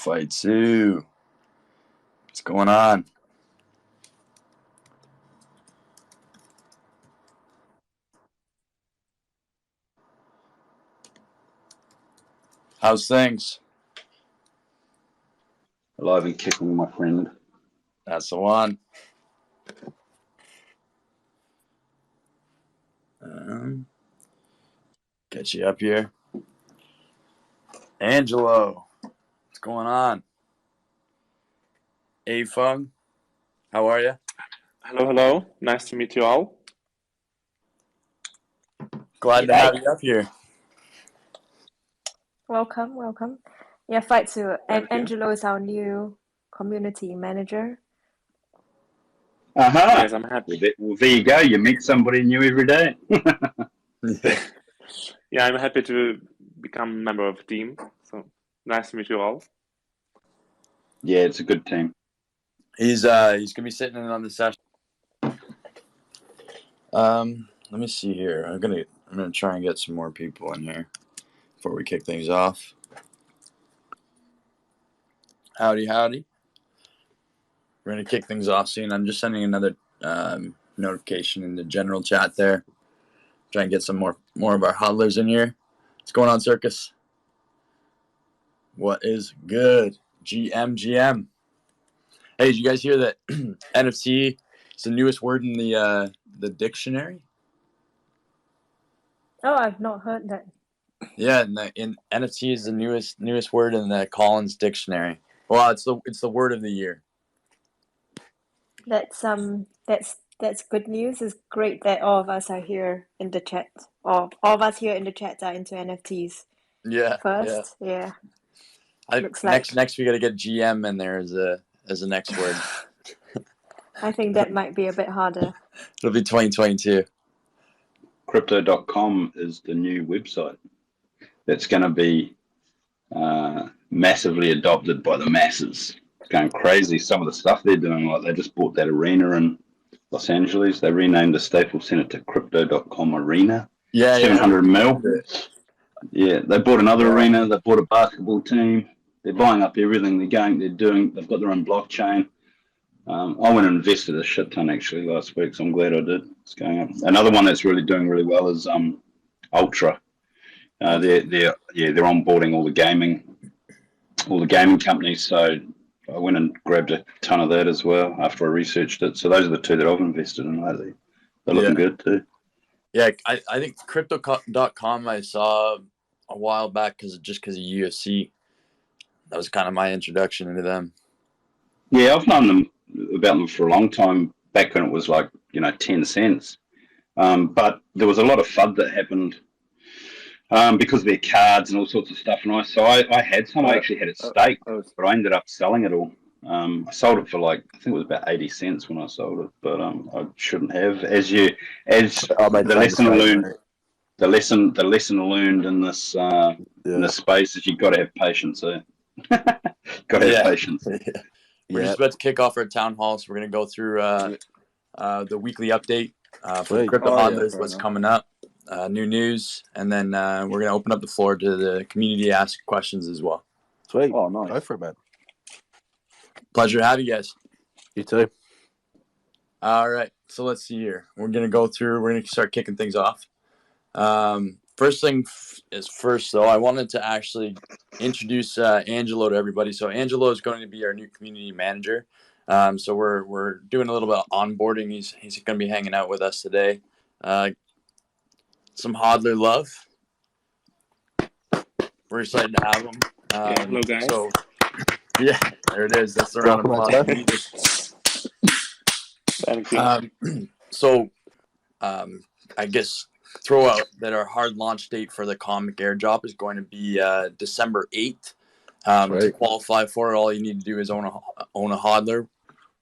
Fight Sue. What's going on? How's things? Alive and kicking, my friend. That's the one. Get you up here. Angelo, what's going on? A-Fung, how are you? Hello, hello. Nice to meet you all. Glad to have you up here. Welcome, welcome. Yeah, Fight Sue. Thank you. Angelo is our new community manager. Yes, I'm happy. Well, there you go. You meet somebody new every day. Yeah, I'm happy to become a member of the team. So nice to meet you all. Yeah, it's a good team. He's gonna be sitting in on the session. Let me see here. I'm gonna try and get some more people in here before we kick things off. Howdy, howdy. We're gonna kick things off soon. I'm just sending another notification in the general chat there. Try and get some more of our hodlers in here. What's going on, Circus? What is good? GM. Hey, did you guys hear that NFC is the newest word in the dictionary? Oh, I've not heard that. Yeah, in NFC is the newest word in the Collins dictionary. Well, it's the word of the year. That's good news. It's great that all of us are here in the chat. Or all of us here in the chat are into NFTs. Yeah. First, yeah. Looks Next we got to get GM in there as the next word. I think that might be a bit harder. It'll be 2022. Crypto.com is the new website that's going to be massively adopted by the masses. It's going crazy. Some of the stuff they're doing, like they just bought that arena in Los Angeles. They renamed the Staples Center to Crypto.com Arena. Yeah, 700 mil. Yeah, they bought another arena. They bought a basketball team. They're buying up everything. They've got their own blockchain. I went and invested a shit ton actually last week, so I'm glad I did. It's going up. Another one that's really doing really well is Ultra. They're onboarding all the gaming companies. So I went and grabbed a ton of that as well after I researched it. So those are the two that I've invested in lately. They're looking good too. Yeah, I think Crypto.com I saw a while back because of UFC. That was kind of my introduction into them. Yeah, I've known about them for a long time, back when it was like 10 cents. But there was a lot of FUD that happened because of their cards and all sorts of stuff. And I had some. I actually had it staked, but I ended up selling it all. I sold it for I think it was about 80 cents when I sold it, but I shouldn't have. The lesson learned in this in this space is you've got to have patience. Got to have patience. We're just about to kick off our town hall, so we're going to go through the weekly update for the Crypto Hodlers, what's coming up, new news, and then we're going to open up the floor to the community to ask questions as well. Sweet. Oh, nice. Go for it, man. Pleasure to have you guys. You too. All right, so let's see here. We're going to start kicking things off. First thing is first, though, I wanted to actually introduce Angelo to everybody. So Angelo is going to be our new community manager. So we're doing a little bit of onboarding. He's going to be hanging out with us today. Some Hodler love. We're excited to have him. Hello, guys. So, yeah, there it is. That's the round of applause. Thank you. I guess throw out that our hard launch date for the comic airdrop is going to be December 8th. To qualify for it, all you need to do is own a hodler.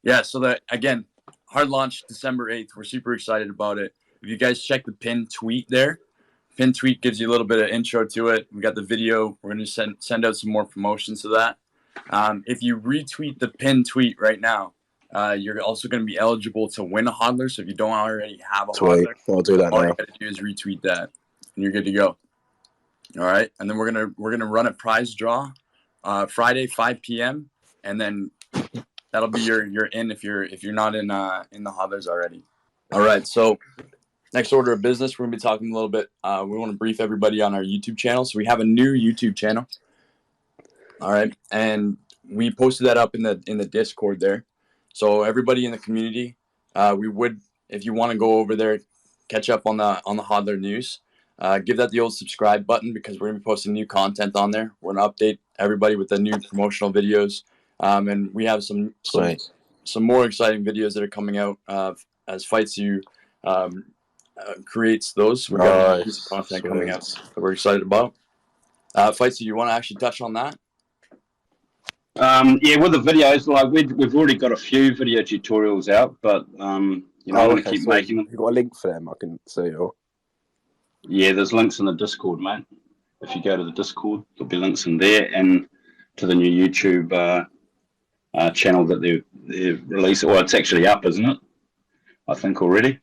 Yeah, so that, again, hard launch December 8th. We're super excited about it. If you guys check the pinned tweet there, pinned tweet gives you a little bit of intro to it. We got the video. We're going to send out some more promotions to that. If you retweet the pinned tweet right now, you're also going to be eligible to win a hodler. So if you don't already have a hodler, I'll do that all now. you got to do is retweet that, and you're good to go. All right, and then we're gonna run a prize draw Friday 5 p.m. and then that'll be your in if you're not in the Hodlers already. All right, so next order of business, we're gonna be talking a little bit. We want to brief everybody on our YouTube channel. So we have a new YouTube channel. All right, and we posted that up in the Discord there. So everybody in the community, we would, if you want to go over there, catch up on the Hodler news. Give that the old subscribe button because we're gonna be posting new content on there. We're gonna update everybody with the new promotional videos, and we have some more exciting videos that are coming out as Fights You creates those. We've got a piece of content coming out that we're excited about. Fights You, you want to actually touch on that? Yeah, with the videos, like we've already got a few video tutorials out, but I'm gonna keep making them. You got a link for them? I can see. Or yeah, there's links in the Discord, mate. If you go to the Discord, there'll be links in there and to the new YouTube channel that they've released. Well, it's actually up, isn't it? I think already.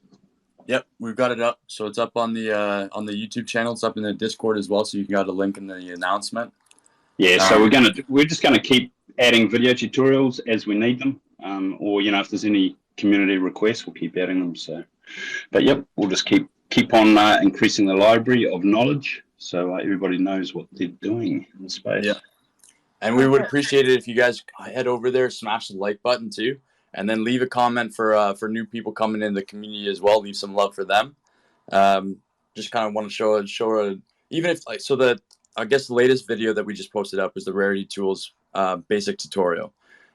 Yep, we've got it up. So it's up on the YouTube channel. It's up in the Discord as well. So you can got a link in the announcement. Yeah, so we're just gonna keep adding video tutorials as we need them, or if there's any community requests, we'll keep adding them. So, but yep, we'll just keep on increasing the library of knowledge, so everybody knows what they're doing in the space. Yeah, and we would appreciate it if you guys head over there, smash the like button too, and then leave a comment for new people coming in the community as well. Leave some love for them. Just kind of want to show even if that. I guess the latest video that we just posted up is the Rarity Tools basic tutorial,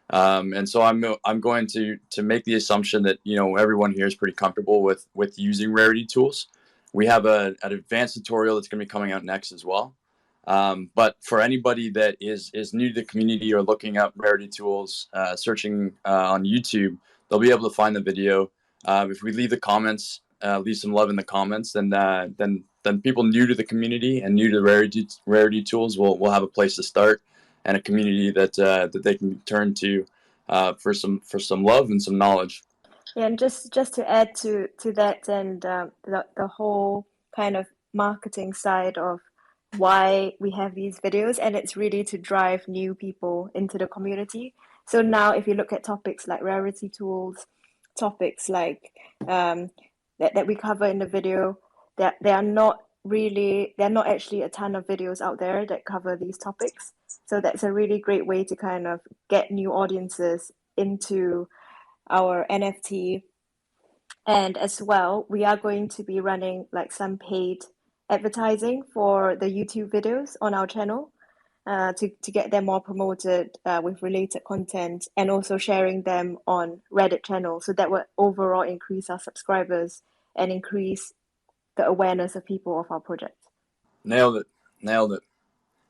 and so I'm going to make the assumption that everyone here is pretty comfortable with using Rarity Tools. We have an advanced tutorial that's going to be coming out next as well. But for anybody that is new to the community or looking up Rarity Tools, searching on YouTube, they'll be able to find the video. If we leave the comments, leave some love in the comments, then people new to the community and new to Rarity Tools will have a place to start and a community that they can turn to for some love and some knowledge. Yeah, and just to add to that and the whole kind of marketing side of why we have these videos, and it's really to drive new people into the community. So now if you look at topics like Rarity Tools, topics like that we cover in the video, that there are not actually a ton of videos out there that cover these topics. So that's a really great way to kind of get new audiences into our NFT. And as well, we are going to be running like some paid advertising for the YouTube videos on our channel to get them more promoted with related content, and also sharing them on Reddit channel. So that will overall increase our subscribers and increase the awareness of people of our project. Nailed it.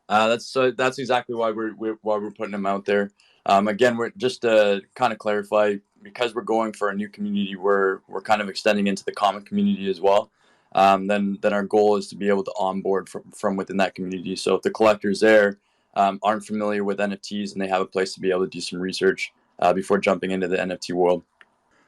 That's exactly why we're putting them out there. Again, we're just to kind of clarify, because we're going for a new community, we're kind of extending into the comic community as well. Then our goal is to be able to onboard from within that community. So if the collectors there aren't familiar with NFTs and they have a place to be able to do some research before jumping into the NFT world.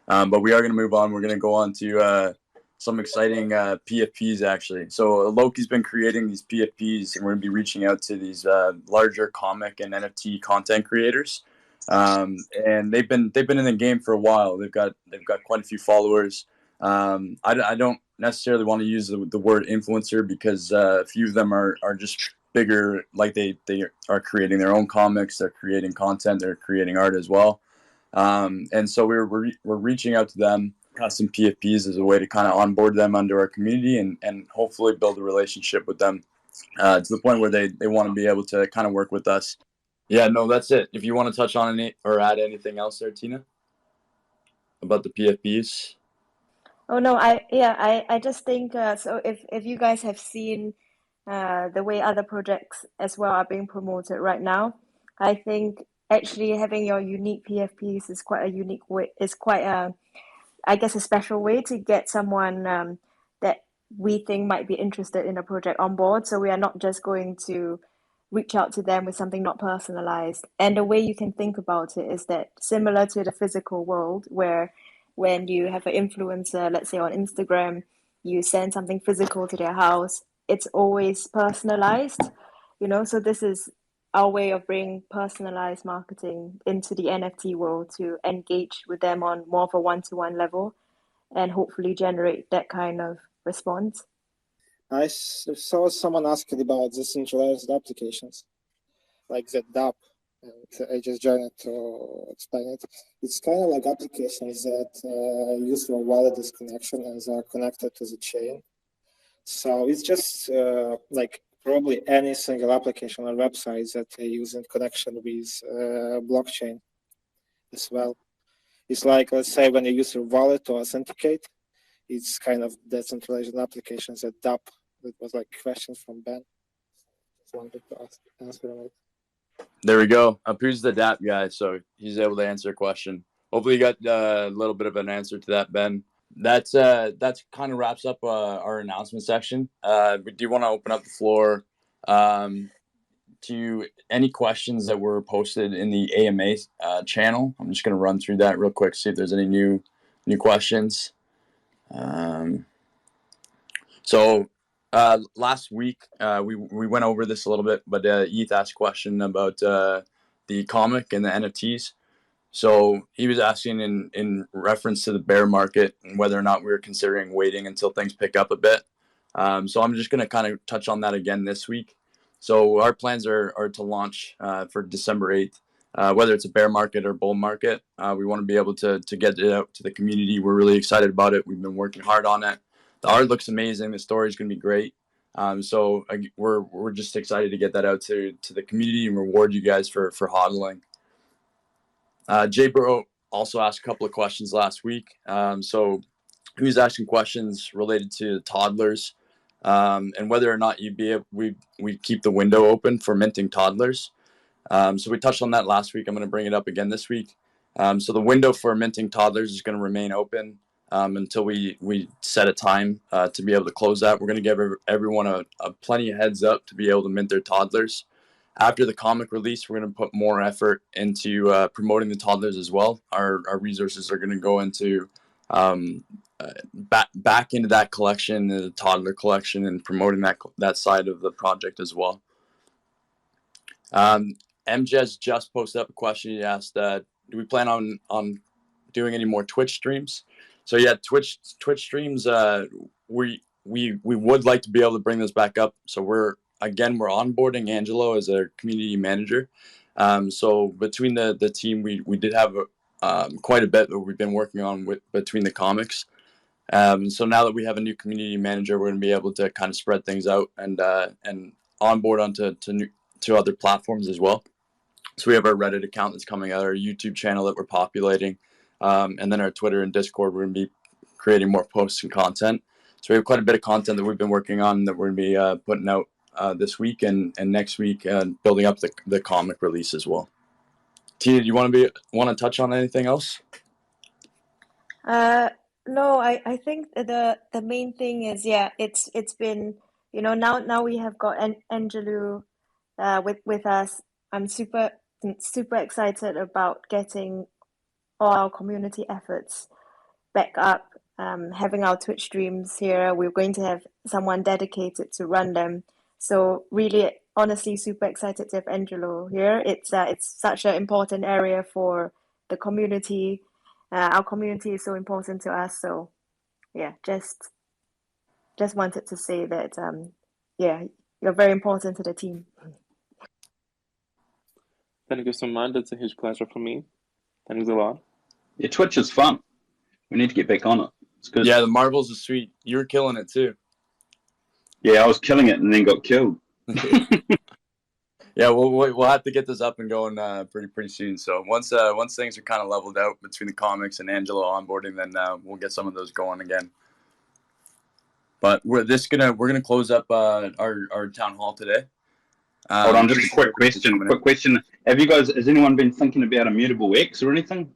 But we are going to move on. We're going to go on to some exciting PFPs actually. So Loki's been creating these PFPs, and we're going to be reaching out to these larger comic and NFT content creators. And they've been in the game for a while. They've got quite a few followers. I don't necessarily want to use the word influencer, because a few of them are just bigger, like they are creating their own comics, they're creating content, they're creating art as well. And so we're reaching out to them, custom PFPs, as a way to kind of onboard them under our community and hopefully build a relationship with them to the point where they want to be able to kind of work with us. Yeah, no, that's it. If you want to touch on any or add anything else there, Tina, about the PFPs. Oh no, I just think so if you guys have seen the way other projects as well are being promoted right now, I think actually having your unique PFPs is quite a unique way, is quite I guess a special way to get someone that we think might be interested in a project on board. So we are not just going to reach out to them with something not personalized. And the way you can think about it is that, similar to the physical world, where when you have an influencer, let's say on Instagram, you send something physical to their house, it's always personalized, so this is our way of bringing personalized marketing into the NFT world to engage with them on more of a one-to-one level and hopefully generate that kind of response. I saw someone asking about decentralized applications, like the DApp, and I just joined it to explain it. It's kind of like applications that use your wallet as connection and are connected to the chain. So it's just like probably any single application or website that they use in connection with blockchain as well. It's like, let's say, when you use your wallet to authenticate, it's kind of decentralized applications that DApp. That was like questions from Ben. Just wanted to answer on it. There we go. Apu's the DApp guy, so he's able to answer a question. Hopefully you got a little bit of an answer to that, Ben. That's kind of wraps up our announcement section. We do want to open up the floor to any questions that were posted in the AMA channel. I'm just going to run through that real quick, see if there's any new questions. So last week we went over this a little bit, but Eth asked a question about the comic and the NFTs. So he was asking in reference to the bear market and whether or not we were considering waiting until things pick up a bit. So I'm just going to kind of touch on that again this week. So our plans are to launch for December 8th, whether it's a bear market or bull market. We want to be able to get it out to the community. We're really excited about it. We've been working hard on it. The art looks amazing. The story is going to be great. So we're just excited to get that out to the community and reward you guys for hodling. Jay Bro also asked a couple of questions last week. So he was asking questions related to toddlers and whether or not we keep the window open for minting toddlers. So we touched on that last week. I'm going to bring it up again this week. So the window for minting toddlers is going to remain open until we set a time to be able to close that. We're going to give everyone a plenty of heads up to be able to mint their toddlers. After the comic release, we're going to put more effort into promoting the toddlers as well. Our resources are going to go into back into that collection, the toddler collection, and promoting that side of the project as well. MJ's just posted up a question. He asked, do we plan on doing any more Twitch streams? So yeah, Twitch streams. We would like to be able to bring those back up. So we're onboarding Angelo as a community manager. So between the team, we did have quite a bit that we've been working on between the comics. So now that we have a new community manager, we're going to be able to kind of spread things out and onboard onto other platforms as well. So we have our Reddit account that's coming out, our YouTube channel that we're populating, and then our Twitter and Discord. We're going to be creating more posts and content. So we have quite a bit of content that we've been working on that we're going to be putting out this week and next week, building up the comic release as well. Tina, do you want to touch on anything else? No, I think the main thing is, yeah, it's been, now we have got Angelo with us. I'm super excited about getting all our community efforts back up, having our Twitch streams here. We're going to have someone dedicated to run them. So really, honestly, super excited to have Angelo here. It's such an important area for the community. Our community is so important to us. So yeah, just wanted to say that, yeah, you're very important to the team. Thank you so much. It's a huge pleasure for me. Thanks a lot. Yeah, Twitch is fun. We need to get back on it. It's good. Yeah, the marbles are sweet. You were killing it too. Yeah, I was killing it and then got killed. Yeah, we'll have to get this up and going pretty soon. So once things are kind of leveled out between the comics and Angelo onboarding, then we'll get some of those going again. But we're gonna close up our town hall today. Hold on, just a quick question. Has anyone been thinking about Immutable X or anything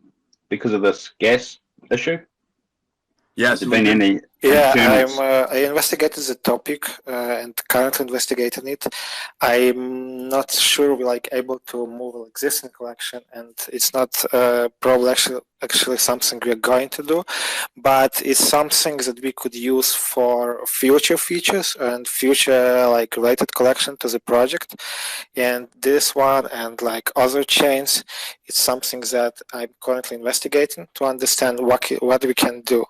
because of this gas issue? Yeah, has there been any Yeah, internals? I investigated the topic and currently investigating it. I'm not sure we're like able to move an existing collection, and it's not probably actually something we're going to do, but it's something that we could use for future features and future like related collection to the project. And this one and like other chains, it's something that I'm currently investigating to understand what we can do.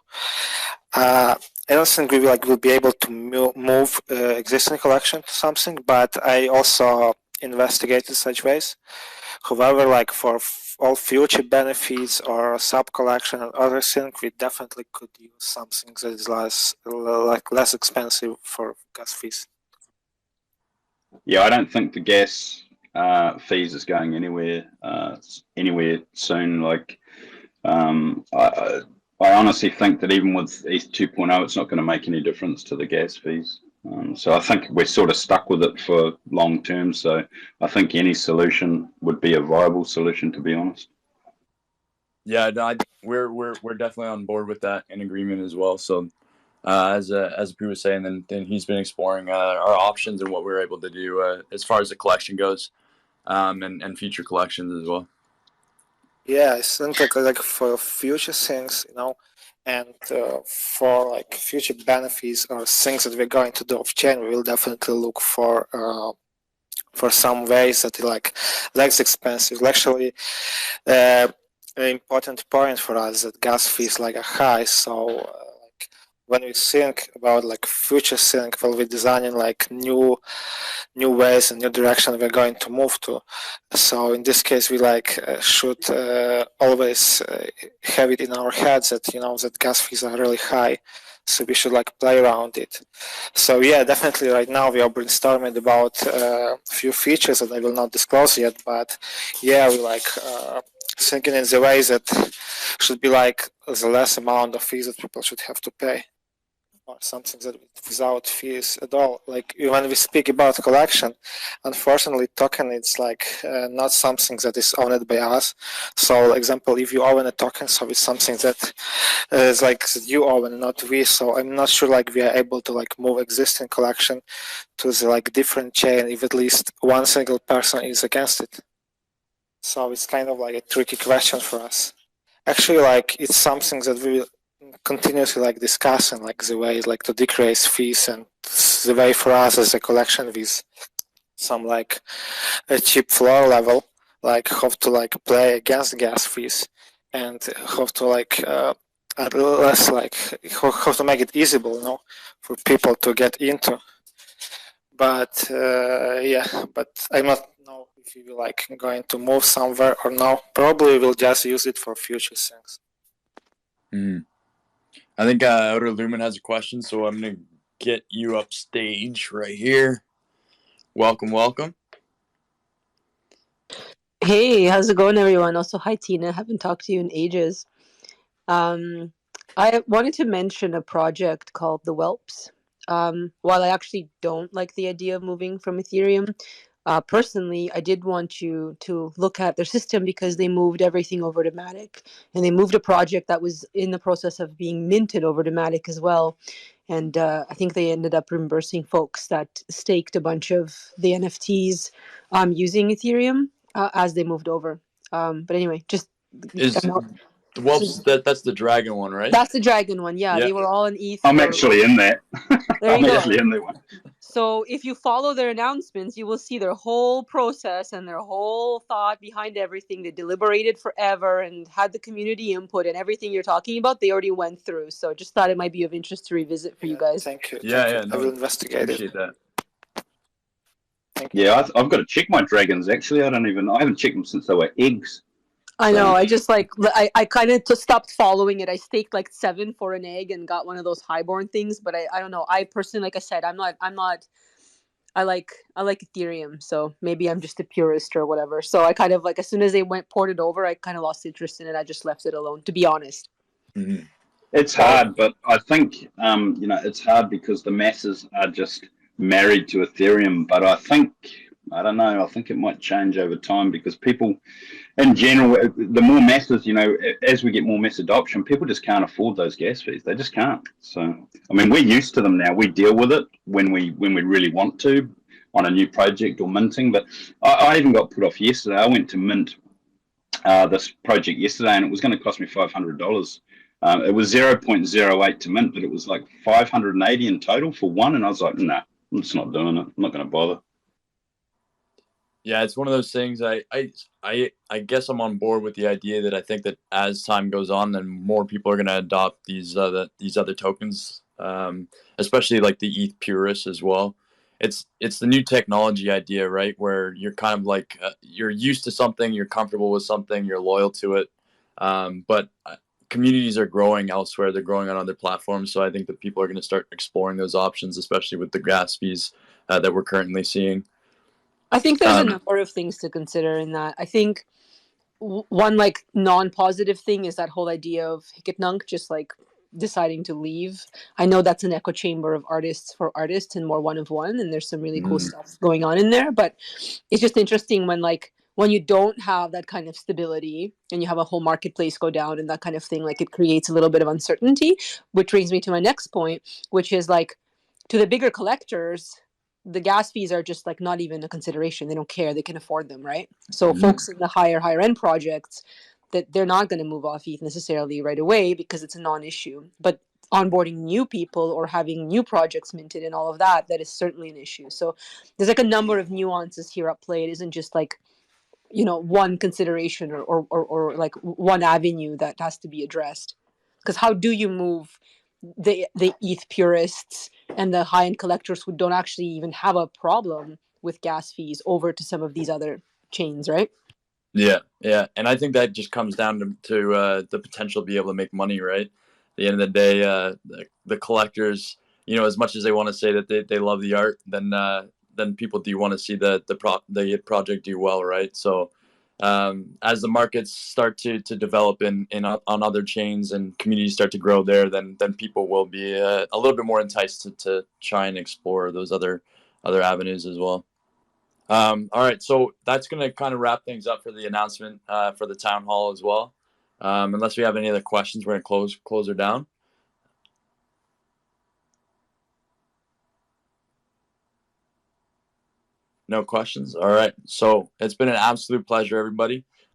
I don't think we will be able to move existing collection to something, but I also investigated such ways. However, like for all future benefits or sub collection and other things, we definitely could use something that is less expensive for gas fees. Yeah, I don't think the gas fees is going anywhere soon. Like, I honestly think that even with ETH 2.0, it's not going to make any difference to the gas fees. So I think we're sort of stuck with it for long term. So I think any solution would be a viable solution, to be honest. Yeah, no, we're definitely on board with that in agreement as well. So as Pooh was saying, then he's been exploring our options and what we're able to do as far as the collection goes, and future collections as well. Yeah, I think like for future things, and for like future benefits or things that we're going to do off chain, we will definitely look for some ways that are like less expensive. Actually, an important point for us that gas fees like are high. So like when we think about like future thing, we'll be designing like new ways and new direction we're going to move to. So in this case, we should always have it in our heads that that gas fees are really high. So we should play around it. So yeah, definitely right now we are brainstorming about a few features that I will not disclose yet, but yeah, we thinking in the way that should be the less amount of fees that people should have to pay, or something that without fees at all. Like when we speak about collection, unfortunately token it's not something that is owned by us. So example, if you own a token, so it's something that is that you own, not we. So I'm not sure we are able to move existing collection to the different chain if at least one single person is against it. So it's kind of a tricky question for us. Actually, it's something that we continuously discussing the way to decrease fees, and the way for us as a collection with some a cheap floor level, how to play against gas fees, and how to at less how to make it easable, for people to get into. But yeah, but I'm not know if we will going to move somewhere or no. Probably we'll just use it for future things. Mm-hmm. I think Outer Lumen has a question, so I'm going to get you up stage right here. Welcome. Hey, how's it going, everyone? Also, hi, Tina. Haven't talked to you in ages. I wanted to mention a project called the Whelps. While I actually don't like the idea of moving from Ethereum, personally, I did want you to look at their system because they moved everything over to Matic, and they moved a project that was in the process of being minted over to Matic as well. And I think they ended up reimbursing folks that staked a bunch of the NFTs using Ethereum as they moved over. But anyway, just the Whelps, that's the dragon one, right? That's the dragon one. Yeah, they were all in ETH. I'm actually in that. There you go. Actually in that one. So if you follow their announcements, you will see their whole process and their whole thought behind everything. They deliberated forever and had the community input, and everything you're talking about, they already went through. So just thought it might be of interest to revisit for you guys. Thank you. Yeah. I will investigate appreciate it. that. Yeah, I've got to check my dragons. Actually, I haven't checked them since they were eggs. I know. I just I kind of stopped following it. I staked 7 for an egg and got one of those highborn things. But I don't know. I personally, like I said, I'm not. I like Ethereum, so maybe I'm just a purist or whatever. So I kind of as soon as they ported over, I kind of lost interest in it. I just left it alone, to be honest. Mm-hmm. It's hard, but I think it's hard because the masses are just married to Ethereum. But I think I don't know. I think it might change over time because people, in general, the more masses, as we get more mass adoption, people just can't afford those gas fees. They just can't. So, I mean, we're used to them now. We deal with it when we really want to on a new project or minting. But I even got put off yesterday. I went to mint this project yesterday, and it was going to cost me $500. It was 0.08 to mint, but it was like 580 in total for one. And I was like, nah, I'm just not doing it. I'm not going to bother. Yeah, it's one of those things. I guess I'm on board with the idea that I think that as time goes on, then more people are going to adopt these other tokens, especially like the ETH purists as well. It's the new technology idea, right? Where you're kind of like you're used to something, you're comfortable with something, you're loyal to it. But communities are growing elsewhere; they're growing on other platforms. So I think that people are going to start exploring those options, especially with the gas fees that we're currently seeing. I think there's a number of things to consider in that. I think one like non-positive thing is that whole idea of Hicketnunk just like deciding to leave. I know that's an echo chamber of artists for artists and more one of one, and there's some really cool stuff going on in there. But it's just interesting when you don't have that kind of stability and you have a whole marketplace go down and that kind of thing, like it creates a little bit of uncertainty, which brings me to my next point, which is like to the bigger collectors, the gas fees are just like not even a consideration. They don't care. They can afford them, right? So folks in the higher end projects, that they're not going to move off ETH necessarily right away because it's a non-issue. But onboarding new people or having new projects minted and all of that, that is certainly an issue. So there's like a number of nuances here at play. It isn't just like, one consideration or like one avenue that has to be addressed. Because how do you move the ETH purists and the high-end collectors who don't actually even have a problem with gas fees over to some of these other chains, right? Yeah, and I think that just comes down to the potential to be able to make money, right? At the end of the day, the collectors, as much as they want to say that they love the art, then people do want to see the project do well, right? So as the markets start to develop on other chains and communities start to grow there, then people will be a little bit more enticed to try and explore those other avenues as well. All right, so that's going to kind of wrap things up for the announcement for the town hall as well. Unless we have any other questions, we're going to close her down. No questions? All right, so it's been an absolute pleasure, everybody.